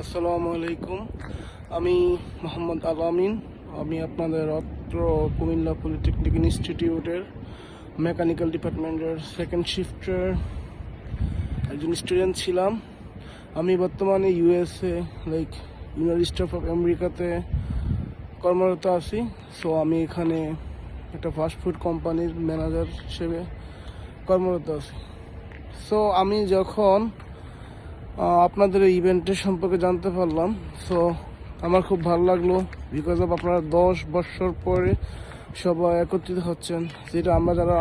আসসালামু আলাইকুম। আমি মোহাম্মদ আলামিন। আমি আপনাদের অত্র কুমিল্লা পলিটেকনিক ইনস্টিটিউটের মেকানিক্যাল ডিপার্টমেন্টের সেকেন্ড শিফটের একজন স্টুডেন্ট ছিলাম। আমি বর্তমানে ইউএসএ ইউনাইটেড স্টেটস অফ আমেরিকাতে কর্মরত আছি। সো আমি এখানে একটা ফাস্টফুড কোম্পানির ম্যানেজার হিসেবে কর্মরত আছি। সো আমি যখন আপনাদের এই ইভেন্টের সম্পর্কে জানতে পারলাম, সো আমার খুব ভালো লাগলো। বিকজ অফ আপনারা 10 বছর পরে সবাই একত্রিত হচ্ছেন, যেটা আমরা যারা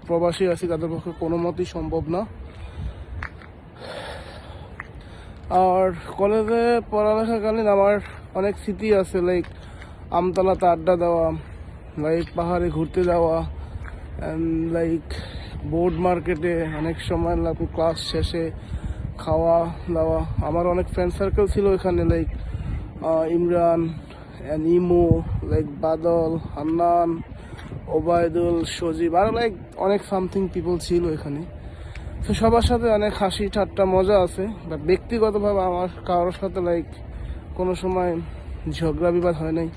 প্রবাসী আছি তাদের পক্ষে কোনো মতেই সম্ভব না। আর কলেজে পড়ালেখাকালীন আমার অনেক স্মৃতি আছে, আমতলাতে আড্ডা দেওয়া, পাহাড়ে ঘুরতে যাওয়া, বোর্ড মার্কেটে অনেক সময় ক্লাস শেষে খাওয়া দাওয়া। আমার অনেক ফ্রেন্ড সার্কেল ছিল এখানে, ইমরান অ্যান্ড ইমো, বাদল, হান্নান, ওবায়দুল, সজীব, আর অনেক সামথিং পিপল ছিল এখানে। তো সবার সাথে অনেক হাসি ঠাট্টা মজা আছে, বাট ব্যক্তিগতভাবে আমার কারোর সাথে কোনো সময় ঝগড়া বিবাদ হয় নাই।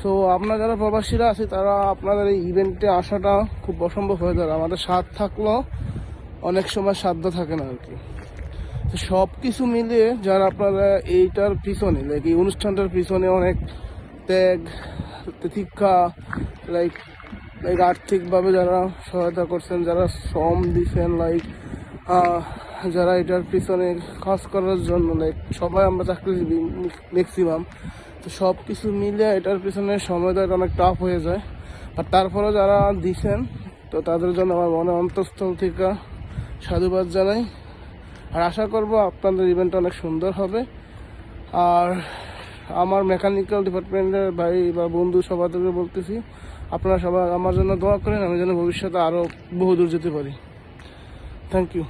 সো আপনারা যারা প্রবাসীরা আছে তারা আপনাদের এই ইভেন্টে আসাটা খুব অসম্ভব হয়ে যায়। আমাদের স্বাদ থাকলেও অনেক সময় সাধ্য থাকে না আর কি। তো সব কিছু মিলিয়ে যারা আপনারা এইটার পিছনে এই অনুষ্ঠানটার পিছনে অনেক ত্যাগ তিতিক্ষা, আর্থিকভাবে যারা সহায়তা করছেন, যারা শ্রম দিচ্ছেন, যারা এটার পিছনে কাজ করার জন্য সবাই আমরা চাকরিজীবী ম্যাক্সিমাম। তো সব কিছু মিলে এটার পিছনে সময় দেওয়াটা অনেক টাফ হয়ে যায়। আর তারপরে যারা দিচ্ছেন, তো তাদের জন্য আমার মনে অন্তঃস্থল থেকে সাধুবাদ জানাই। আর আশা করব আপনাদের ইভেন্টটা অনেক সুন্দর হবে। আর আমার মেকানিক্যাল ডিপার্টমেন্টের ভাই বা বন্ধু সবাইকে বলতেছি, আপনারা সবাই আমার জন্য দোয়া করেন, আমি যেন ভবিষ্যতে আরও বহু দূর যেতে পারি। Thank you.